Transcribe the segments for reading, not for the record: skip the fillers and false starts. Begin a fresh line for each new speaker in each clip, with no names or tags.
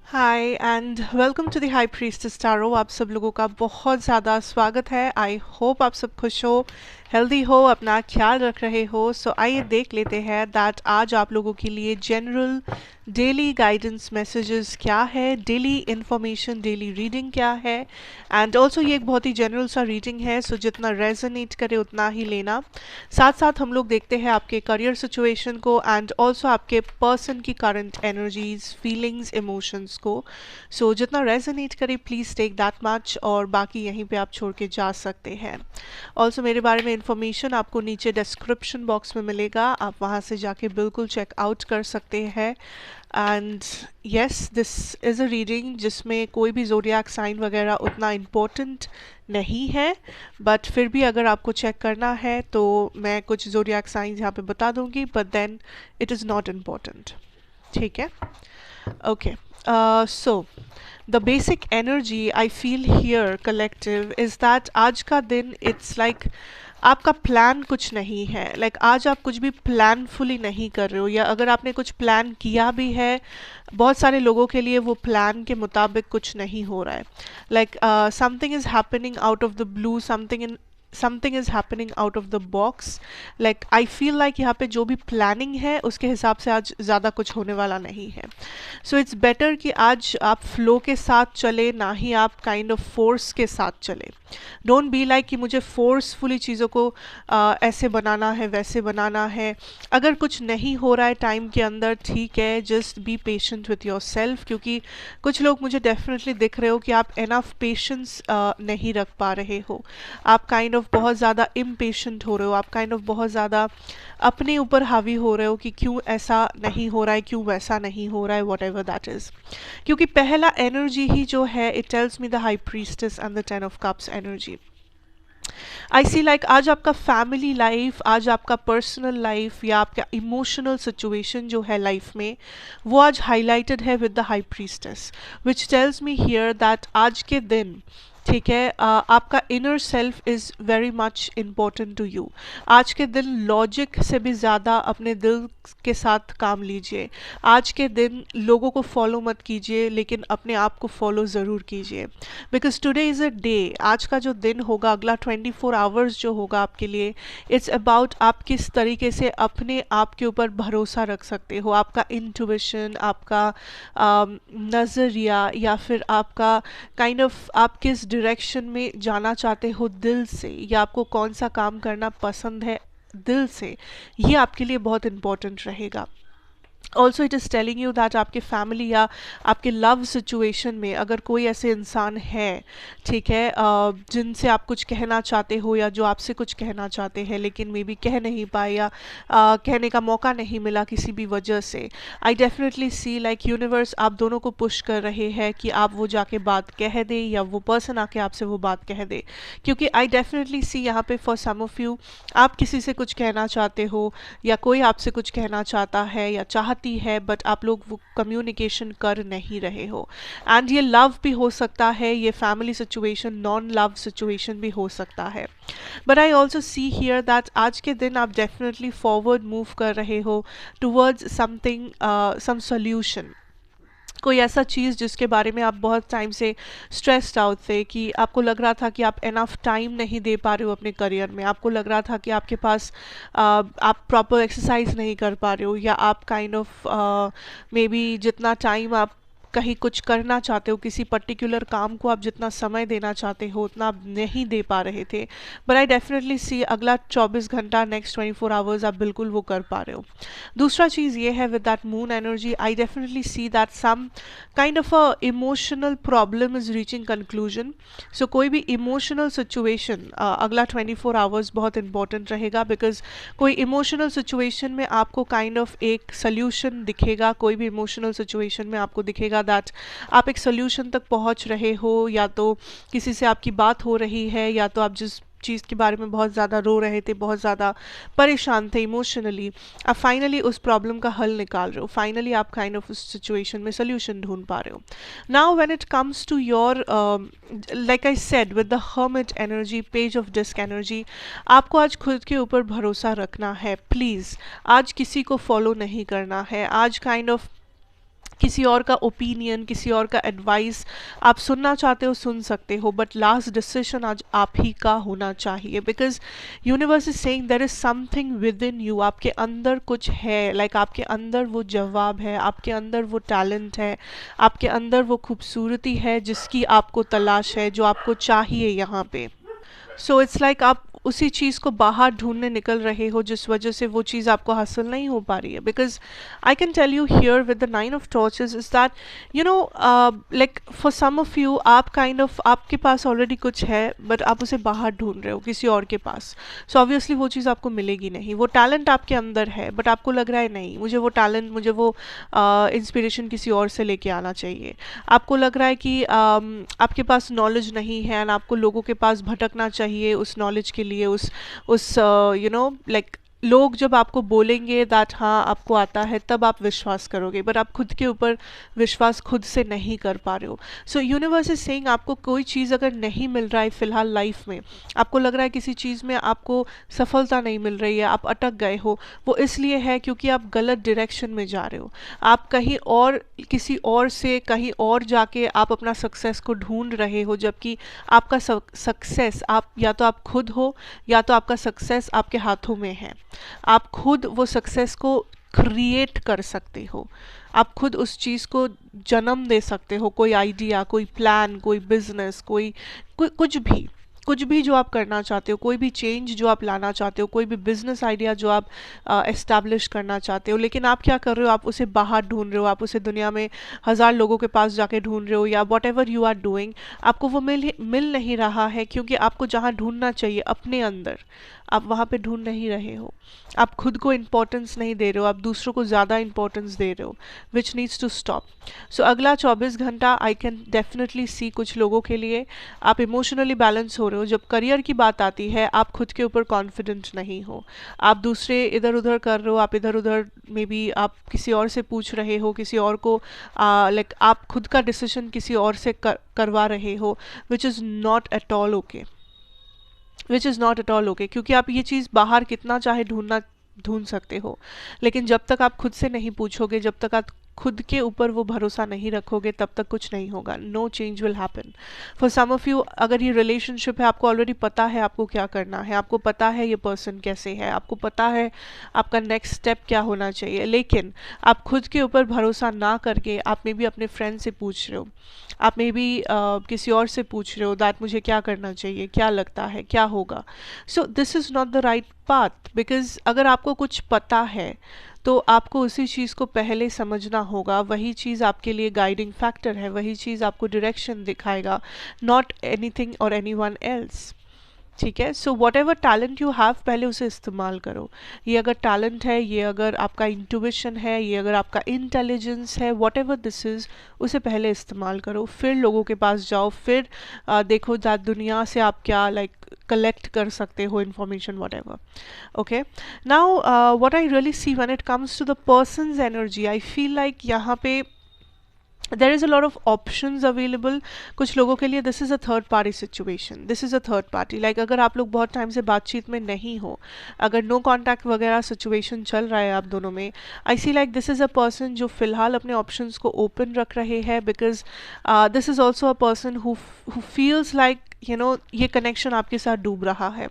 Hi and welcome to the high priestess tarot. आप सब लोगों का बहुत ज़्यादा स्वागत है। आई होप आप सब खुश हो, हेल्दी हो, अपना ख्याल रख रहे हो। सो आइए देख लेते हैं दैट आज आप लोगों के लिए जनरल डेली गाइडेंस मैसेजेस क्या है, डेली इंफॉर्मेशन, डेली रीडिंग क्या है। एंड ऑल्सो ये एक बहुत ही जनरल सा रीडिंग है, सो जितना रेजोनेट करे उतना ही लेना। साथ साथ हम लोग देखते हैं आपके करियर सिचुएशन को एंड ऑल्सो आपके पर्सन की करंट एनर्जीज, फीलिंग्स, इमोशंस को। सो जितना रेजोनेट करे प्लीज़ टेक दैट मच, और बाकी यहीं पे आप छोड़ के जा सकते हैं। ऑल्सो मेरे बारे में इंफॉर्मेशन आपको नीचे डिस्क्रिप्शन बॉक्स में मिलेगा, आप वहाँ से जाके बिल्कुल चेकआउट कर सकते हैं। And yes, this is a reading जिसमें कोई भी ज़ोडिएक साइन वगैरह उतना इम्पोर्टेंट नहीं है, बट फिर भी अगर आपको चेक करना है तो मैं कुछ ज़ोडिएक साइंस यहाँ पे बता दूंगी, but then it is not important. ठीक है, okay. So the basic energy I feel here collective is that आज का दिन इट्स लाइक आपका प्लान कुछ नहीं है। आज आप कुछ भी प्लानफुली नहीं कर रहे हो, या अगर आपने कुछ प्लान किया भी है, बहुत सारे लोगों के लिए वो प्लान के मुताबिक कुछ नहीं हो रहा है। Something is happening out of the blue, something is happening out of the box. I feel like यहाँ पे जो भी प्लानिंग है उसके हिसाब से आज ज़्यादा कुछ होने वाला नहीं है। सो इट्स बेटर कि आज आप फ्लो के साथ चले, ना ही आप काइंड ऑफ फोर्स के साथ चले। डोंट बी लाइक कि मुझे फोर्सफुली चीज़ों को ऐसे बनाना है, वैसे बनाना है। अगर कुछ नहीं हो रहा है टाइम के अंदर, ठीक है, just be patient with your self, क्योंकि कुछ लोग मुझे डेफिनेटली दिख रहे हो कि आप इनफ पेशेंस नहीं रख पा रहे हो। आप काइंड ऑफ बहुत ज़्यादा इम्पेशेंट हो रहे हो, आप काइंड ऑफ बहुत ज़्यादा अपने ऊपर हावी हो रहे हो कि क्यों ऐसा नहीं हो रहा है, क्यों वैसा नहीं हो रहा है, वॉट एवर दैट इज़। क्योंकि पहला एनर्जी ही जो है, it tells me the high priestess and the 10 of cups energy. I see like आज आपका फैमिली लाइफ, आज आपका पर्सनल लाइफ, या आपका इमोशनल सिचुएशन जो है लाइफ में, वो आज हाईलाइटेड है with the high priestess, which tells me here that आज के दिन, ठीक है, आपका inner self is very much important to you. आज के दिन लॉजिक से भी ज़्यादा अपने दिल के साथ काम लीजिए। आज के दिन लोगों को फॉलो मत कीजिए, लेकिन अपने आप को फॉलो ज़रूर कीजिए। Because today is a day, आज का जो दिन होगा, अगला 24 आवर्स जो होगा आपके लिए, इट्स अबाउट आप किस तरीके से अपने आप के ऊपर भरोसा रख सकते हो। आपका इंट्यूशन, आपका नज़रिया, या फिर आपका काइंड ऑफ आप किस डायरेक्शन में जाना चाहते हो दिल से, या आपको कौन सा काम करना पसंद है दिल से, ये आपके लिए बहुत इम्पोर्टेंट रहेगा। Also it is telling you that आपके फैमिली या आपके लव सिचुएशन में अगर कोई ऐसे इंसान है, ठीक है, जिनसे आप कुछ कहना चाहते हो, या जो आपसे कुछ कहना चाहते हैं लेकिन मे बी कह नहीं पाए, या कहने का मौका नहीं मिला किसी भी वजह से, I definitely see like universe आप दोनों को पुश कर रहे हैं कि आप वो जाके बात कह दे, या वो पर्सन आके आपसे वो बात कह दे। क्योंकि आई डेफिनेटली सी यहाँ पे फॉर सम ऑफ यू, आप किसी से कुछ कहना चाहते हो, या कोई आपसे कुछ कहना चाहता है या चाहती है, बट आप लोग वो कम्युनिकेशन कर नहीं रहे हो। एंड ये लव भी हो सकता है, ये family situation, non love situation भी हो सकता है। But I also see here that आज के दिन आप डेफिनेटली फॉरवर्ड मूव कर रहे हो टूवर्ड्स समथिंग, सम सोल्यूशन। कोई ऐसा चीज़ जिसके बारे में आप बहुत टाइम से स्ट्रेस्ड आउट थे, कि आपको लग रहा था कि आप इनफ टाइम नहीं दे पा रहे हो अपने करियर में, आपको लग रहा था कि आपके पास आप प्रॉपर एक्सरसाइज नहीं कर पा रहे हो, या आप काइंड ऑफ मे बी जितना टाइम आप कहीं कुछ करना चाहते हो, किसी पर्टिकुलर काम को आप जितना समय देना चाहते हो उतना आप नहीं दे पा रहे थे। बट आई डेफिनेटली सी अगला 24 घंटा, नेक्स्ट 24 आवर्स आप बिल्कुल वो कर पा रहे हो। दूसरा चीज़ ये है with that moon energy, I definitely see that some kind of a emotional problem is reaching conclusion. So कोई भी इमोशनल सिचुएशन अगला 24 आवर्स बहुत इंपॉर्टेंट रहेगा, बिकॉज कोई इमोशनल सिचुएशन में आपको काइंड ऑफ एक सोल्यूशन दिखेगा, कोई भी इमोशनल सिचुएशन में आपको दिखेगा दैट आप एक सोल्यूशन तक पहुंच रहे हो, या तो किसी से आपकी बात हो रही है, या तो आप जिस चीज़ के बारे में बहुत ज़्यादा रो रहे थे, बहुत ज़्यादा परेशान थे इमोशनली, आप फाइनली उस प्रॉब्लम का हल निकाल रहे हो, फाइनली आप काइंड ऑफ उस सिचुएशन में सोल्यूशन ढूंढ पा रहे हो। Now when it comes to your, like I said with the hermit energy, page of disc energy, आपको आज खुद के ऊपर भरोसा रखना है। प्लीज़ आज किसी को फॉलो नहीं करना है, आज काइंड ऑफ किसी और का ओपिनियन, किसी और का एडवाइस आप सुनना चाहते हो सुन सकते हो, बट लास्ट डिसीजन आज आप ही का होना चाहिए, because universe is saying there is something within you, आपके अंदर कुछ है, लाइक आपके अंदर वो जवाब है, आपके अंदर वो टैलेंट है, आपके अंदर वो खूबसूरती है जिसकी आपको तलाश है, जो आपको चाहिए यहाँ पे। सो इट्स लाइक आप उसी चीज़ को बाहर ढूंढने निकल रहे हो जिस वजह से वो चीज़ आपको हासिल नहीं हो पा रही है। Because I can tell you here with the 9 of Torches is that you know like for some of you आप काइंड ऑफ आपके पास ऑलरेडी कुछ है बट आप उसे बाहर ढूंढ रहे हो किसी और के पास। सो ऑब्वियसली वो चीज़ आपको मिलेगी नहीं। वो टैलेंट आपके अंदर है बट आपको लग रहा है नहीं, मुझे वो टैलेंट, मुझे वो इंस्पिरेशन किसी और से लेके आना चाहिए। आपको लग रहा है कि आपके पास नॉलेज नहीं है एंड आपको लोगों के पास भटकना चाहिए उस नॉलेज के लिए, उस यू नो लाइक लोग जब आपको बोलेंगे दैट हाँ आपको आता है तब आप विश्वास करोगे, बट आप खुद के ऊपर विश्वास खुद से नहीं कर पा रहे हो। सो यूनिवर्स इज सेइंग आपको कोई चीज़ अगर नहीं मिल रहा है फ़िलहाल लाइफ में, आपको लग रहा है किसी चीज़ में आपको सफलता नहीं मिल रही है, आप अटक गए हो, वो इसलिए है क्योंकि आप गलत डायरेक्शन में जा रहे हो। आप कहीं और किसी और से कहीं और जाके आप अपना सक्सेस को ढूंढ रहे हो, जबकि आपका सक्सेस आप या तो आप खुद हो या तो आपका सक्सेस आपके हाथों में है। आप खुद वो सक्सेस को क्रिएट कर सकते हो, आप खुद उस चीज़ को जन्म दे सकते हो। कोई आइडिया, कोई प्लान, कोई बिजनेस, कुछ भी जो आप करना चाहते हो, कोई भी चेंज जो आप लाना चाहते हो, कोई भी बिजनेस आइडिया जो आप एस्टैब्लिश करना चाहते हो, लेकिन आप क्या कर रहे हो, आप उसे बाहर ढूंढ रहे हो, आप उसे दुनिया में 1000 लोगों के पास जाके ढूंढ रहे हो, या whatever you are doing, आपको वो मिल नहीं रहा है क्योंकि आपको जहाँ ढूंढना चाहिए अपने अंदर आप वहाँ पे ढूंढ नहीं रहे हो। आप खुद को इम्पोर्टेंस नहीं दे रहे हो, आप दूसरों को ज़्यादा इम्पोर्टेंस दे रहे हो, विच नीड्स टू स्टॉप। सो अगला 24 घंटा आई कैन डेफिनेटली सी कुछ लोगों के लिए आप इमोशनली बैलेंस हो रहे हो। जब करियर की बात आती है आप खुद के ऊपर कॉन्फिडेंट नहीं हो, आप दूसरे इधर उधर कर रहे हो, आप इधर उधर मे बी आप किसी और से पूछ रहे हो, किसी और को लाइक आप खुद का डिसीजन किसी और से करवा रहे हो, which is not at all okay, क्योंकि आप ये चीज़ बाहर कितना चाहे ढूंढ सकते हो, लेकिन जब तक आप खुद से नहीं पूछोगे, जब तक आप खुद के ऊपर वो भरोसा नहीं रखोगे, तब तक कुछ नहीं होगा। No change will happen. For some of you अगर ये रिलेशनशिप है, आपको ऑलरेडी पता है आपको क्या करना है, आपको पता है ये पर्सन कैसे है, आपको पता है आपका नेक्स्ट स्टेप क्या होना चाहिए, लेकिन आप खुद के ऊपर भरोसा ना करके आप में भी अपने फ्रेंड से पूछ रहे हो, आप में भी किसी और से पूछ रहे हो दैट मुझे क्या करना चाहिए, क्या लगता है, क्या होगा। So this is not the right path, because अगर आपको कुछ पता है तो आपको उसी चीज़ को पहले समझना होगा, वही चीज़ आपके लिए गाइडिंग फैक्टर है, वही चीज़ आपको डायरेक्शन दिखाएगा, नॉट एनीथिंग और एनीवन एल्स। ठीक है। So what ever talent you have पहले उसे इस्तेमाल करो। ये अगर टैलेंट है, ये अगर आपका इंट्यूशन है, ये अगर आपका इंटेलिजेंस है, वॉट एवर दिस इज़, उसे पहले इस्तेमाल करो, फिर लोगों के पास जाओ, फिर देखो दैट दुनिया से आप क्या लाइक कलेक्ट कर सकते हो information, whatever. Okay, now what I really see when it comes to the person's energy, I feel like यहाँ पे there is a lot of options available। कुछ लोगों के लिए this is a third party situation, this is a third party, like अगर आप लोग बहुत टाइम से बातचीत में नहीं हो, अगर नो कॉन्टैक्ट वगैरह सिचुएशन चल रहा है आप दोनों में, I see like this is a person जो फिलहाल अपने ऑप्शंस को ओपन रख रहे हैं, because this is also a person who feels like you know ये कनेक्शन आपके साथ डूब रहा है।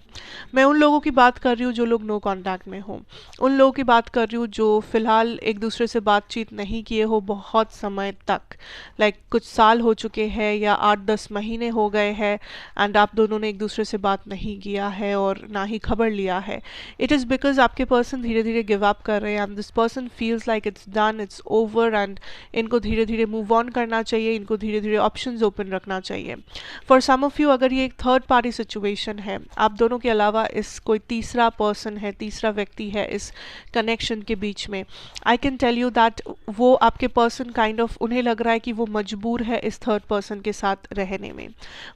मैं उन लोगों की बात कर रही हूँ जो लोग नो कॉन्टैक्ट में हो, उन लोगों की बात कर रही हूँ जो फ़िलहाल एक दूसरे से बातचीत नहीं किए हो बहुत समय तक, लाइक कुछ साल हो चुके हैं या 8-10 महीने हो गए हैं एंड आप दोनों ने एक दूसरे से बात नहीं किया है और ना ही खबर लिया है। इट इज़ बिकॉज आपके पर्सन धीरे धीरे गिव अप कर रहे हैं and this person feels like it's done, it's over, and इनको धीरे धीरे मूव ऑन करना चाहिए, इनको धीरे धीरे ऑप्शंस ओपन रखना चाहिए। फॉर सम ऑफ यू अगर ये एक थर्ड पार्टी सिचुएशन है, आप दोनों के अलावा इस कोई तीसरा पर्सन है, तीसरा व्यक्ति है इस कनेक्शन के बीच में, I can tell you that वो आपके पर्सन काइंड ऑफ उन्हें लग रहा है कि वो मजबूर है इस थर्ड पर्सन के साथ रहने में,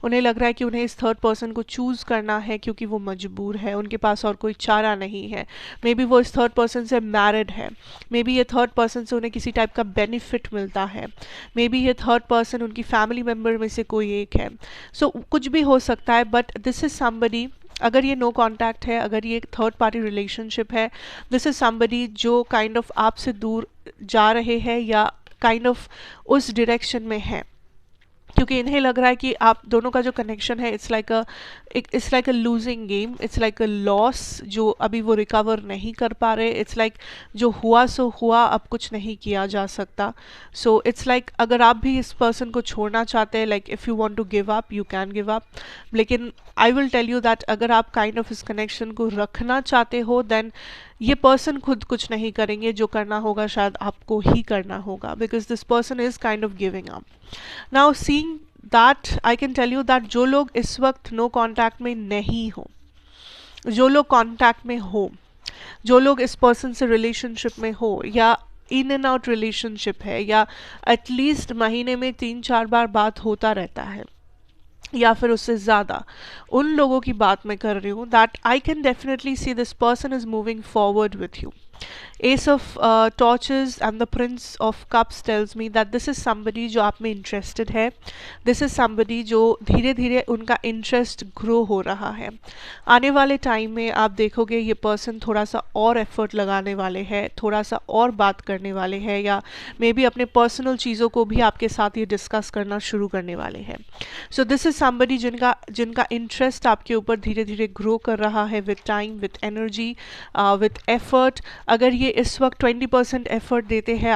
उन्हें लग रहा है कि उन्हें इस थर्ड पर्सन को चूज़ करना है क्योंकि वो मजबूर है, उनके पास और कोई चारा नहीं है। मे बी वो इस थर्ड पर्सन से मैरिड है, मे बी ये थर्ड पर्सन से उन्हें किसी टाइप का बेनिफिट मिलता है, मे बी ये थर्ड पर्सन उनकी फैमिली मेम्बर में से कोई एक है। सो कुछ भी हो सकता है, बट दिस इज़ समबडी, अगर ये नो कॉन्टैक्ट है, अगर ये थर्ड पार्टी रिलेशनशिप है, दिस इज़ समबडी जो काइंड ऑफ आपसे दूर जा रहे हैं या काइंड ऑफ उस डायरेक्शन में है, क्योंकि इन्हें लग रहा है कि आप दोनों का जो कनेक्शन है it's like a losing game, it's like a loss जो अभी वो रिकवर नहीं कर पा रहे। इट्स लाइक जो हुआ सो हुआ, अब कुछ नहीं किया जा सकता। सो इट्स लाइक अगर आप भी इस पर्सन को छोड़ना चाहते हैं, like if you want to give up you can give up, लेकिन I will tell you that अगर आप काइंड ऑफ इस कनेक्शन को रखना चाहते हो देन ये पर्सन खुद कुछ नहीं करेंगे, जो करना होगा शायद आपको ही करना होगा, because this person is kind of giving up. Now seeing that I can tell you that जो लोग इस वक्त नो कॉन्टैक्ट में नहीं हो, जो लोग कॉन्टैक्ट में हो, जो लोग इस पर्सन से रिलेशनशिप में हो या इन एंड आउट रिलेशनशिप है, या एटलीस्ट महीने में 3-4 बार बात होता रहता है या फिर उससे ज़्यादा, उन लोगों की बात मैं कर रही हूँ, that I can definitely see this person is moving forward with you. S of torches and the Prince of cups tales me that this is somebody जो आप में इंटरेस्टेड है, दिस इज समबडी जो धीरे धीरे उनका इंटरेस्ट ग्रो हो रहा है। आने वाले टाइम में आप देखोगे ये पर्सन थोड़ा सा और एफर्ट लगाने वाले हैं, थोड़ा सा और बात करने वाले हैं, या मे बी अपने पर्सनल चीज़ों को भी आपके साथ ये डिस्कस करना शुरू करने वाले हैं। सो दिस इज समबडी जिनका इंटरेस्ट आपके ऊपर धीरे धीरे ग्रो कर रहा है with time, with energy, with effort. अगर ये इस वक्त 20% एफर्ट देते हैं,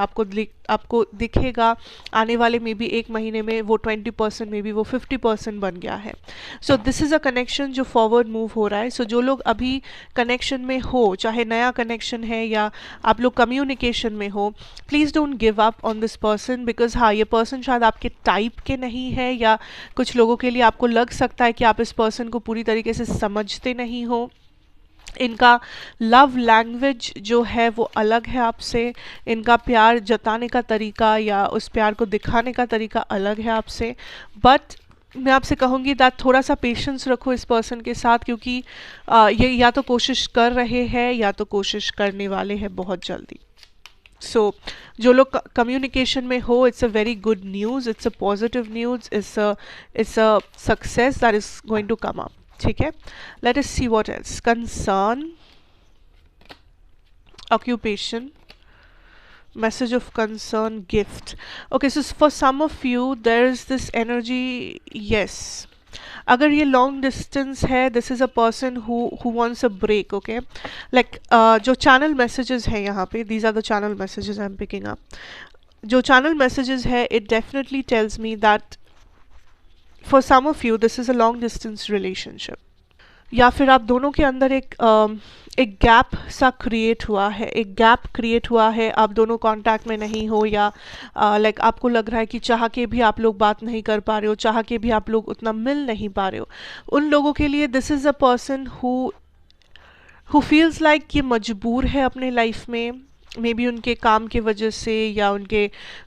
आपको दिखेगा आने वाले मे बी 1 महीने में वो 20% में भी वो 50% बन गया है। So this is a connection जो फॉरवर्ड मूव हो रहा है। सो जो लोग अभी कनेक्शन में हो, चाहे नया कनेक्शन है या आप लोग कम्युनिकेशन में हो, please don't give up on this person, because हाँ ये पर्सन शायद आपके टाइप के नहीं है, या कुछ लोगों के लिए आपको लग सकता है कि आप इस पर्सन को पूरी तरीके से समझते नहीं हो। इनका लव लैंग्वेज जो है वो अलग है आपसे, इनका प्यार जताने का तरीका या उस प्यार को दिखाने का तरीका अलग है आपसे। बट मैं आपसे कहूँगी दैट थोड़ा सा पेशेंस रखो इस पर्सन के साथ, क्योंकि ये या तो कोशिश कर रहे हैं या तो कोशिश करने वाले हैं बहुत जल्दी। सो जो लोग कम्युनिकेशन में हो, it's a very good news, it's a positive news, it's a success that is going to come up. ठीक है, let us see what else. Concern, occupation, message of concern, gift. Okay, so for some of you there is this energy, yes, अगर ये long distance है, this is a person who wants a break. Okay, like जो channel messages हैं यहाँ पे, these are the channel messages I am picking up. जो channel messages है, it definitely tells me that for some of you this is a long distance relationship, या फिर आप दोनों के अंदर एक गैप सा क्रिएट हुआ है, एक गैप क्रिएट हुआ है, आप दोनों कांटेक्ट में नहीं हो, या लाइक आपको लग रहा है कि चाह के भी आप लोग बात नहीं कर पा रहे हो, चाह के भी आप लोग उतना मिल नहीं पा रहे हो। उन लोगों के लिए this is a person who feels like ये मजबूर है अपने लाइफ में, मे बी उनके काम के वजह से या उनके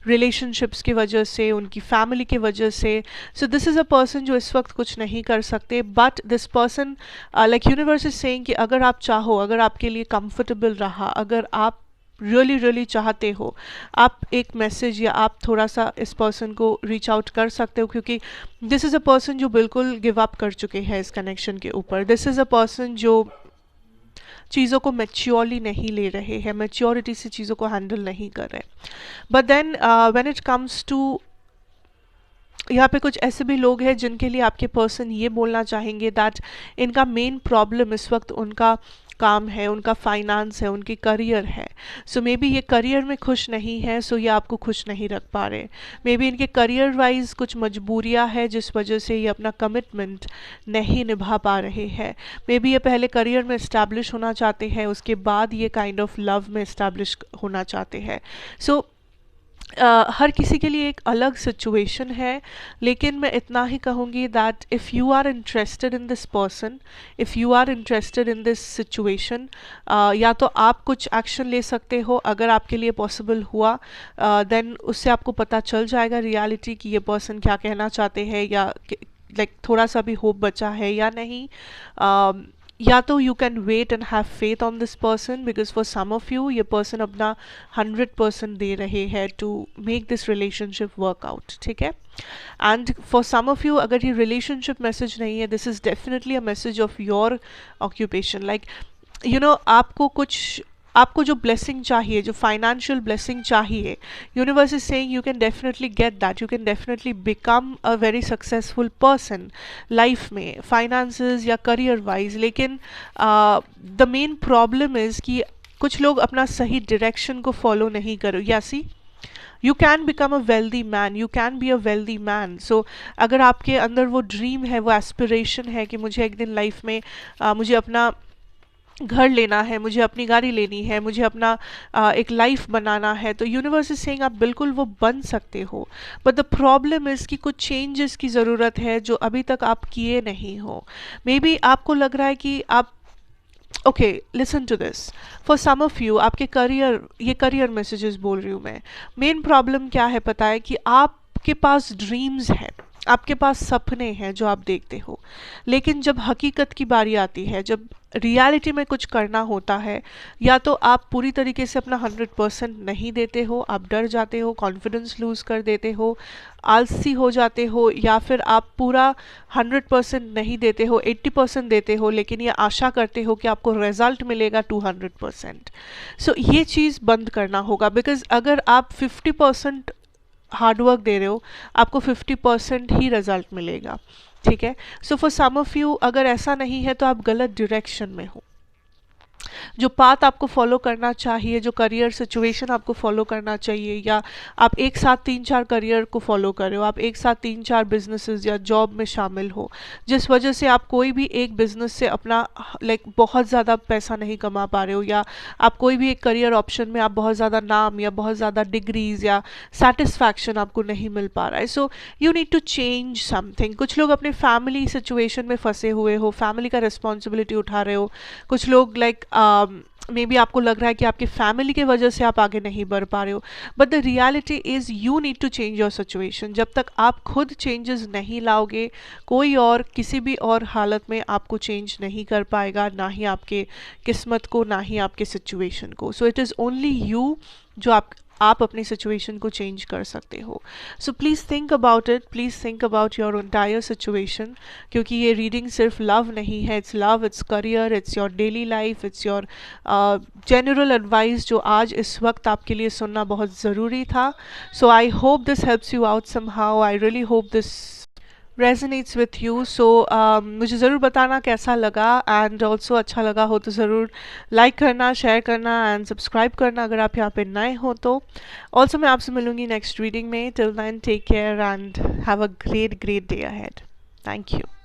रिलेशनशिप्स की वजह से, उनकी फैमिली की वजह से। So this is a person जो इस वक्त कुछ नहीं कर सकते, but this person like universe is saying कि अगर आप चाहो, अगर आपके लिए कंफर्टेबल रहा, अगर आप रियली चाहते हो, आप एक मैसेज या आप थोड़ा सा इस पर्सन को रीच आउट कर सकते हो, क्योंकि दिस इज़ अ पर्सन जो बिल्कुल गिव अप कर चुके हैं इस कनेक्शन के ऊपर। दिस इज़ अ पर्सन जो चीज़ों को मैच्योरली नहीं ले रहे हैं, मैच्योरिटी से चीज़ों को हैंडल नहीं कर रहे। But then when it comes to, यहाँ पे कुछ ऐसे भी लोग हैं जिनके लिए आपके पर्सन ये बोलना चाहेंगे दैट इनका मेन प्रॉब्लम इस वक्त उनका काम है, उनका फाइनेंस है, उनकी करियर है। सो मे बी ये करियर में खुश नहीं है, सो ये आपको खुश नहीं रख पा रहे। मे बी इनके करियर वाइज कुछ मजबूरियां है जिस वजह से ये अपना कमिटमेंट नहीं निभा पा रहे हैं। मे बी ये पहले करियर में इस्टेब्लिश होना चाहते हैं, उसके बाद ये काइंड ऑफ लव में इस्टेब्लिश होना चाहते हैं। सो हर किसी के लिए एक अलग सिचुएशन है, लेकिन मैं इतना ही कहूँगी that if you are interested in this person, if you are interested in this situation, या तो आप कुछ एक्शन ले सकते हो अगर आपके लिए पॉसिबल हुआ, देन उससे आपको पता चल जाएगा रियलिटी कि ये पर्सन क्या कहना चाहते हैं, या लाइक थोड़ा सा भी होप बचा है या नहीं। या तो you can wait and have faith on this person, because for some of you ये पर्सन अपना 100% दे रहे हैं to make this relationship work out. ठीक है, and for some of you अगर ये रिलेशनशिप मैसेज नहीं है, this is definitely a message of your occupation. Like you know, आपको कुछ आपको जो ब्लेसिंग चाहिए, जो फाइनेंशियल ब्लेसिंग चाहिए, universe is saying you can definitely get that, you can definitely become a very successful person life में, finances या career wise. लेकिन द मेन प्रॉब्लम इज़ कि कुछ लोग अपना सही डायरेक्शन को फॉलो नहीं करो। या see you can become a wealthy man, you can be a wealthy man. So अगर आपके अंदर वो ड्रीम है, वो एस्पिरेशन है कि मुझे एक दिन लाइफ में मुझे अपना घर लेना है, मुझे अपनी गाड़ी लेनी है, मुझे अपना एक लाइफ बनाना है, तो यूनिवर्स इज सेइंग आप बिल्कुल वो बन सकते हो। बट द प्रॉब्लम इज़ कि कुछ चेंजेस की ज़रूरत है जो अभी तक आप किए नहीं हो। मे बी आपको लग रहा है कि आप okay, listen to this, for some of you आपके करियर, ये करियर मैसेजेस बोल रही हूँ मैं। मेन प्रॉब्लम क्या है पता है, कि आपके पास ड्रीम्स हैं, आपके पास सपने हैं जो आप देखते हो, लेकिन जब हकीकत की बारी आती है, जब रियलिटी में कुछ करना होता है, या तो आप पूरी तरीके से अपना 100% नहीं देते हो, आप डर जाते हो, कॉन्फिडेंस लूज़ कर देते हो, आलसी हो जाते हो, या फिर आप पूरा 100% नहीं देते हो, 80% देते हो, लेकिन ये आशा करते हो कि आपको रिजल्ट मिलेगा 200%। सो ये चीज़ बंद करना होगा, बिकॉज अगर आप 50% हार्डवर्क दे रहे हो, आपको 50% ही रिजल्ट मिलेगा। ठीक है, so for some of you अगर ऐसा नहीं है तो आप गलत डायरेक्शन में हो। जो पाथ आपको फॉलो करना चाहिए, जो करियर सिचुएशन आपको फॉलो करना चाहिए, या आप एक साथ 3-4 करियर को फॉलो कर रहे हो, आप एक साथ 3-4 बिजनेसेस या जॉब में शामिल हो, जिस वजह से आप कोई भी एक बिजनेस से अपना बहुत ज़्यादा पैसा नहीं कमा पा रहे हो, या आप कोई भी एक करियर ऑप्शन में आप बहुत ज़्यादा नाम या बहुत ज़्यादा डिग्रीज या सेटिस्फैक्शन आपको नहीं मिल पा रहा है। So you need to change something. कुछ लोग अपने फैमिली सिचुएशन में फंसे हुए हो, फैमिली का रिस्पॉन्सिबिलिटी उठा रहे हो। कुछ लोग मे बी आपको लग रहा है कि आपकी फैमिली की वजह से आप आगे नहीं बढ़ पा रहे हो, but the reality is you need to change your situation. जब तक आप खुद चेंजेस नहीं लाओगे, कोई और किसी भी और हालत में आपको चेंज नहीं कर पाएगा, ना ही आपके किस्मत को, ना ही आपके सिचुएशन को। So it is only you जो आप अपनी सिचुएशन को चेंज कर सकते हो। So please think about it, please think about your entire situation, क्योंकि ये रीडिंग सिर्फ लव नहीं है, it's love, it's career, it's your daily life, it's your general advice जो आज इस वक्त आपके लिए सुनना बहुत ज़रूरी था। So I hope this helps you out somehow, I really hope this resonates with you. So मुझे ज़रूर बताना कैसा लगा, एंड ऑल्सो अच्छा लगा हो तो ज़रूर लाइक करना, शेयर करना एंड सब्सक्राइब करना अगर आप यहाँ पे नए हो तो। ऑल्सो मैं आपसे मिलूंगी नेक्स्ट रीडिंग में। Till then take care and have a great day ahead. Thank you.